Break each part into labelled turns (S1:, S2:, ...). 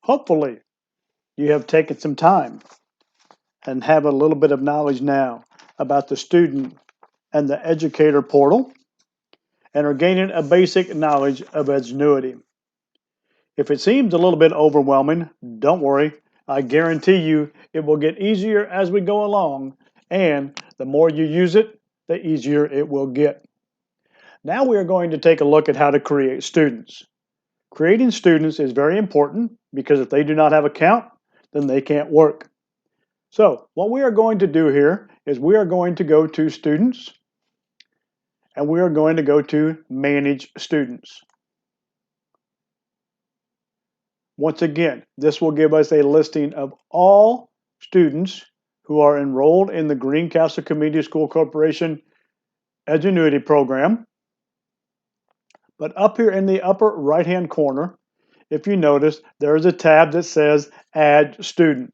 S1: Hopefully, you have taken some time and have a little bit of knowledge now about the student and the educator portal and are gaining a basic knowledge of Edgenuity. If it seems a little bit overwhelming, don't worry. I guarantee you it will get easier as we go along, and the more you use it, the easier it will get. Now we are going to take a look at how to create students. Creating students is very important because if they do not have an account, then they can't work. So what we are going to do here is we are going to go to Students, and we are going to go to Manage Students. Once again, this will give us a listing of all students who are enrolled in the Greencastle Community School Corporation Edgenuity program. But up here in the upper right-hand corner, if you notice, there is a tab that says Add Student.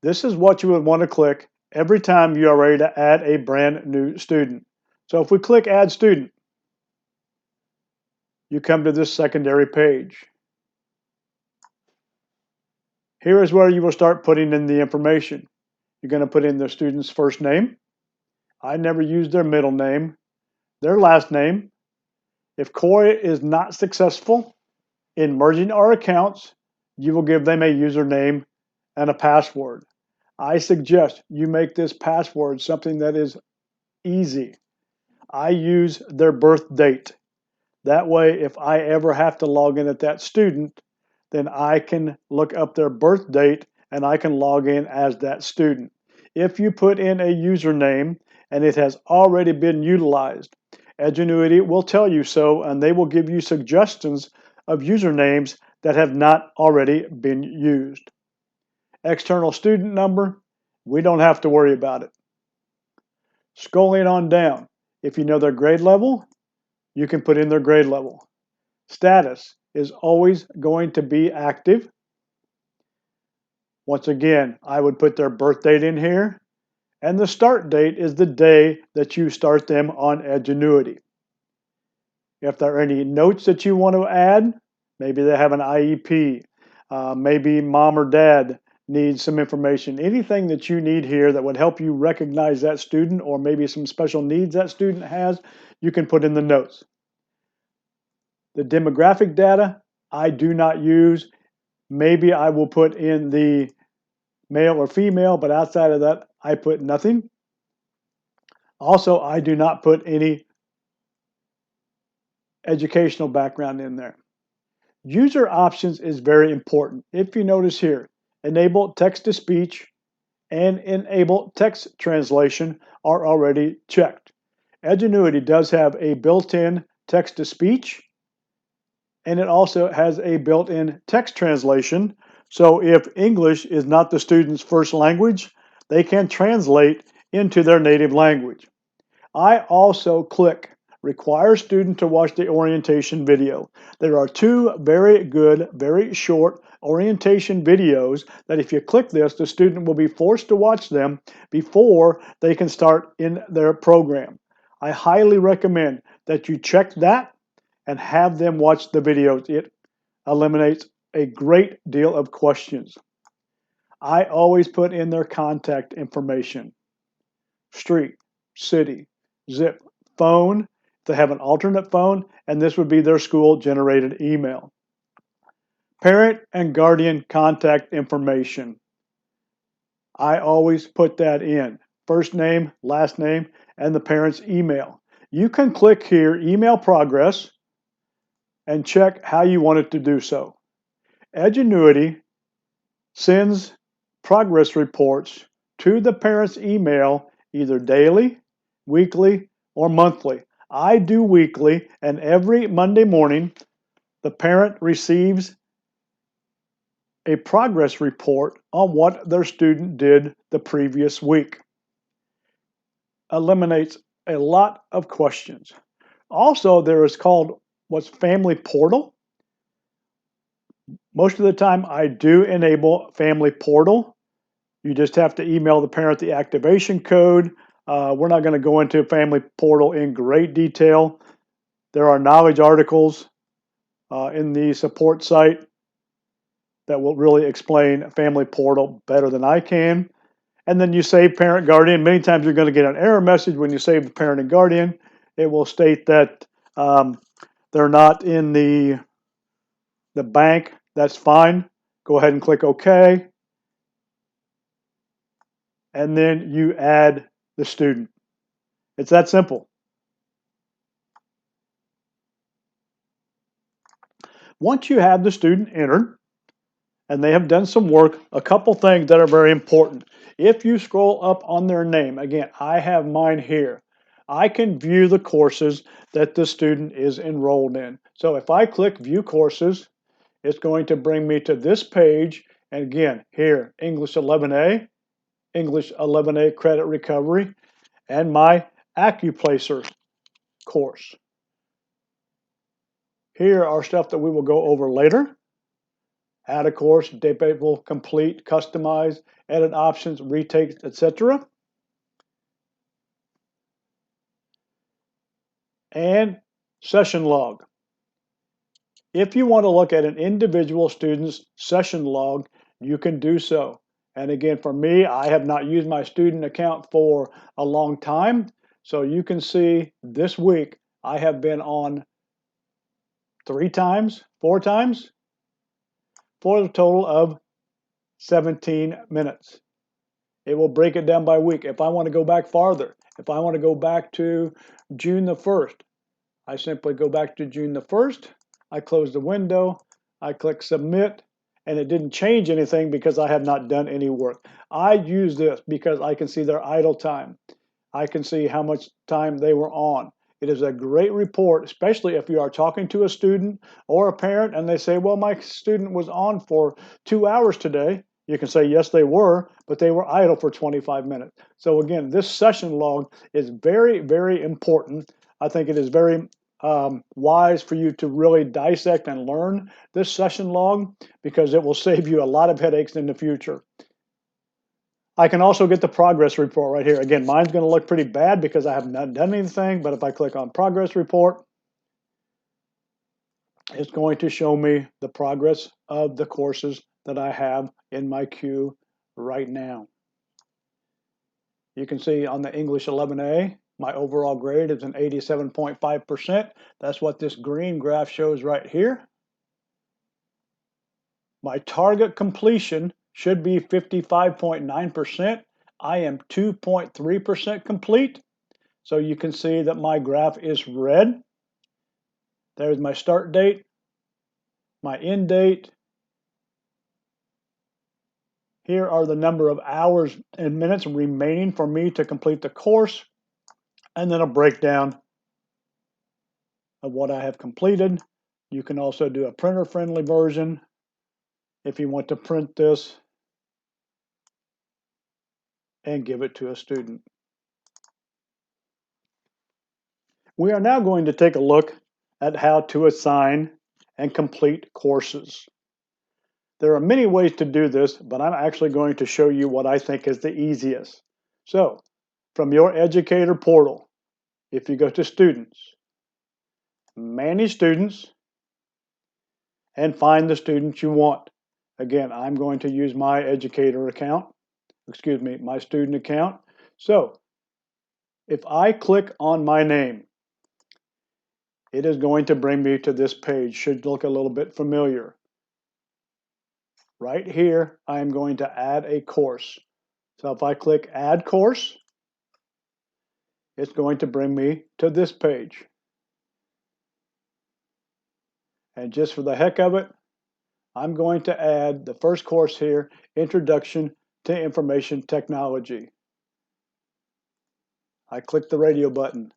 S1: This is what you would want to click every time you are ready to add a brand new student. So if we click Add Student, you come to this secondary page. Here is where you will start putting in the information. You're going to put in the student's first name. I never use their middle name, their last name. If Corey is not successful in merging our accounts, you will give them a username and a password. I suggest you make this password something that is easy. I use their birth date. That way, if I ever have to log in at that student, then I can look up their birth date and I can log in as that student. If you put in a username and it has already been utilized, Edgenuity will tell you so, and they will give you suggestions of usernames that have not already been used. External student number, we don't have to worry about it. Scrolling on down, if you know their grade level, you can put in their grade level. Status is always going to be active. Once again, I would put their birth date in here, and the start date is the day that you start them on Edgenuity. If there are any notes that you want to add, maybe they have an IEP, maybe mom or dad needs some information, anything that you need here that would help you recognize that student or maybe some special needs that student has, you can put in the notes. The demographic data, I do not use. Maybe I will put in the male or female, but outside of that, I put nothing. Also, I do not put any educational background in there. User options is very important. If you notice here, enable text-to-speech and enable text translation are already checked. Edgenuity does have a built-in text-to-speech, and it also has a built-in text translation. So if English is not the student's first language, they can translate into their native language. I also click Require Student to watch the orientation video. There are two very good, very short orientation videos that if you click this, the student will be forced to watch them before they can start in their program. I highly recommend that you check that and have them watch the videos. It eliminates a great deal of questions. I always put in their contact information: street, city, zip, phone, if they have an alternate phone, and this would be their school generated email. Parent and guardian contact information. I always put that in. First name, last name, and the parent's email. You can click here, Email Progress, and check how you want it to do so. Edgenuity sends progress reports to the parent's email either daily, weekly, or monthly. I do weekly, and every Monday morning, the parent receives a progress report on what their student did the previous week. Eliminates a lot of questions. Also, there is called what's Family Portal. Most of the time, I do enable Family Portal. You just have to email the parent the activation code. We're not going to go into Family Portal in great detail. There are knowledge articles in the support site. that will really explain Family Portal better than I can. And then you save parent guardian. Many times you're going to get an error message when you save the parent and guardian. It will state that they're not in the bank. That's fine. Go ahead and click OK. And then you add the student. It's that simple. Once you have the student entered and they have done some work, a couple things that are very important. If you scroll up on their name, again, I have mine here. I can view the courses that the student is enrolled in. So if I click View Courses, it's going to bring me to this page. And again, here, English 11A, English 11A Credit Recovery, and my Accuplacer course. Here are stuff that we will go over later. Add a course, debutable, complete, customize, edit options, retakes, etc. And session log. If you want to look at an individual student's session log, you can do so. And again, for me, I have not used my student account for a long time. So you can see this week, I have been on 4 times, for a total of 17 minutes. It will break it down by week. If I want to go back farther, if I want to go back to June the 1st, I simply go back to June the 1st, I close the window, I click submit, and it didn't change anything because I have not done any work. I use this because I can see their idle time. I can see how much time they were on. It is a great report, especially if you are talking to a student or a parent and they say, well, my student was on for 2 hours today. You can say, yes, they were, but they were idle for 25 minutes. So again, this session log is very, very important. I think it is very wise for you to really dissect and learn this session log because it will save you a lot of headaches in the future. I can also get the progress report right here. Again, mine's going to look pretty bad because I have not done anything, but if I click on progress report, it's going to show me the progress of the courses that I have in my queue right now. You can see on the English 11A, my overall grade is an 87.5%. That's what this green graph shows right here. My target completion should be 55.9%. I am 2.3% complete. So you can see that my graph is red. There's my start date, my end date. Here are the number of hours and minutes remaining for me to complete the course, and then a breakdown of what I have completed. You can also do a printer-friendly version if you want to print this and give it to a student. We are now going to take a look at how to assign and complete courses. There are many ways to do this, but I'm actually going to show you what I think is the easiest. So, from your educator portal, if you go to Students, Manage Students, and find the students you want. Again, I'm going to use my educator account, my student account. So, if I click on my name, it is going to bring me to this page. Should look a little bit familiar. Right here, I am going to add a course. So if I click Add Course, it's going to bring me to this page. And just for the heck of it, I'm going to add the first course here, Introduction to Information Technology. I click the radio button.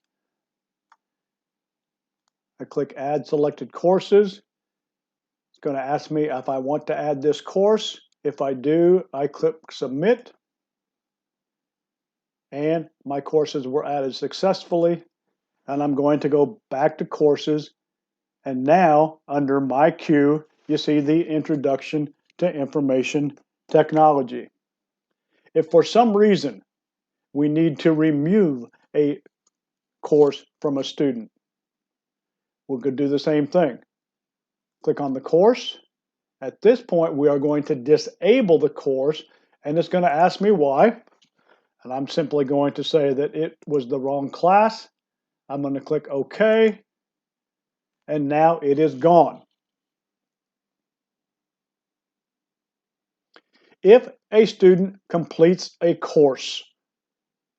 S1: I click Add Selected Courses. It's going to ask me if I want to add this course. If I do, I click Submit. And my courses were added successfully. And I'm going to go back to Courses. And now, under my queue, you see the Introduction to Information Technology. If for some reason we need to remove a course from a student, we could do the same thing. Click on the course, At this point, we are going to disable the course, and it's going to ask me why. And I'm simply going to say that it was the wrong class. I'm going to click OK, and now it is gone. If a student completes a course,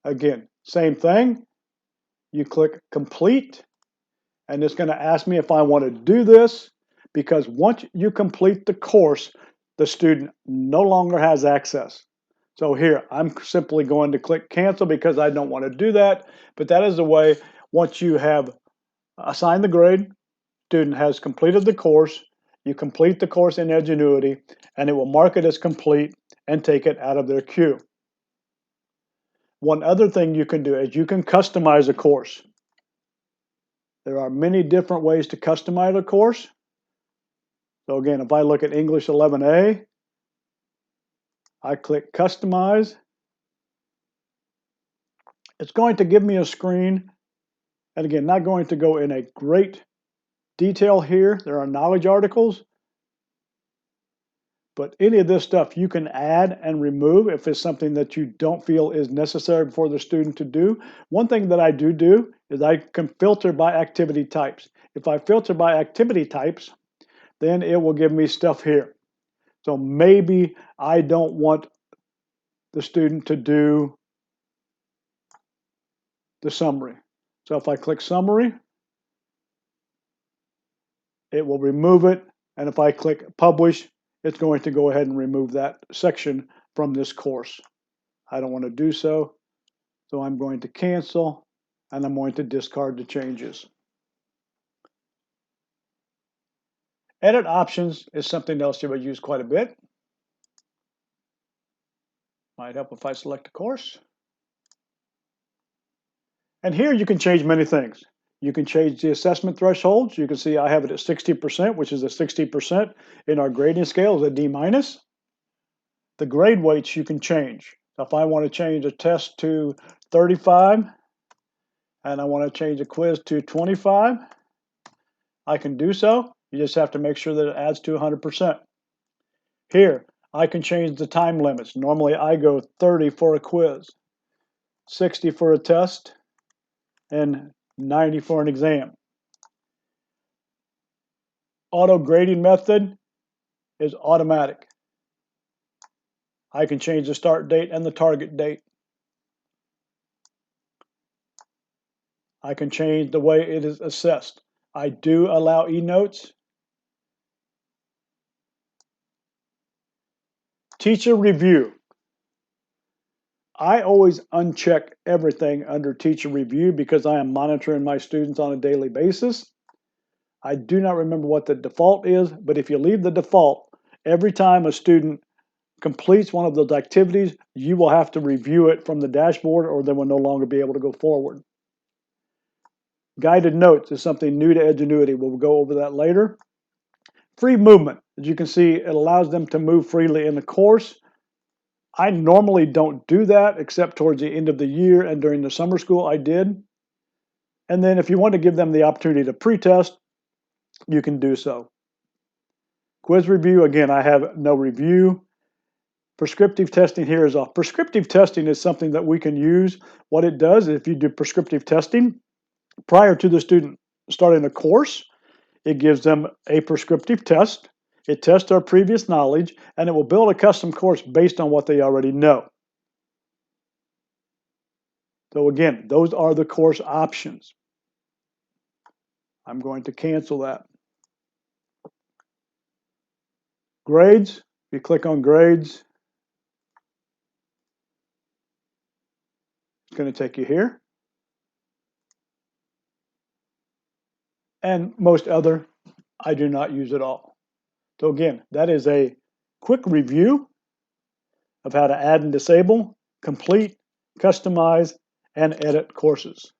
S1: again, same thing. You click Complete, and it's going to ask me if I want to do this, because once you complete the course, the student no longer has access. So here, I'm simply going to click Cancel because I don't want to do that, but that is the way. Once you have assigned the grade, student has completed the course, you complete the course in Edgenuity, and it will mark it as complete and take it out of their queue. One other thing you can do is you can customize a course. There are many different ways to customize a course. So again, if I look at English 11A, I click Customize. It's going to give me a screen, and again, not going to go in a great detail here. There are knowledge articles, but any of this stuff you can add and remove if it's something that you don't feel is necessary for the student to do. One thing that I do is I can filter by activity types. If I filter by activity types, then it will give me stuff here. So maybe I don't want the student to do the summary. So if I click Summary, it will remove it. And if I click Publish, it's going to go ahead and remove that section from this course. I don't want to do so. So I'm going to cancel, and I'm going to discard the changes. Edit options is something else you would use quite a bit. Might help if I select a course. And here you can change many things. You can change the assessment thresholds. You can see I have it at 60%, which is a 60% in our grading scale is a D-. The grade weights you can change. If I want to change a test to 35 and I want to change a quiz to 25, I can do so. You just have to make sure that it adds to 100%. Here, I can change the time limits. Normally I go 30 for a quiz, 60 for a test, and 90 for an exam. Auto grading method is automatic. I can change the start date and the target date. I can change the way it is assessed. I do allow e-notes. Teacher review. I always uncheck everything under teacher review because I am monitoring my students on a daily basis. I do not remember what the default is, but if you leave the default, every time a student completes one of those activities, you will have to review it from the dashboard or they will no longer be able to go forward. Guided notes is something new to Edgenuity. We'll go over that later. Free movement. As you can see, it allows them to move freely in the course. I normally don't do that except towards the end of the year, and during the summer school I did. And then if you want to give them the opportunity to pre-test, you can do so. Quiz review, again, I have no review. Prescriptive testing here is off. Prescriptive testing is something that we can use. What it does, if you do prescriptive testing, prior to the student starting a course, it gives them a prescriptive test. It tests their previous knowledge, and it will build a custom course based on what they already know. So again, those are the course options. I'm going to cancel that. Grades, you click on grades. It's going to take you here. And most other, I do not use at all. So again, that is a quick review of how to add and disable, complete, customize, and edit courses.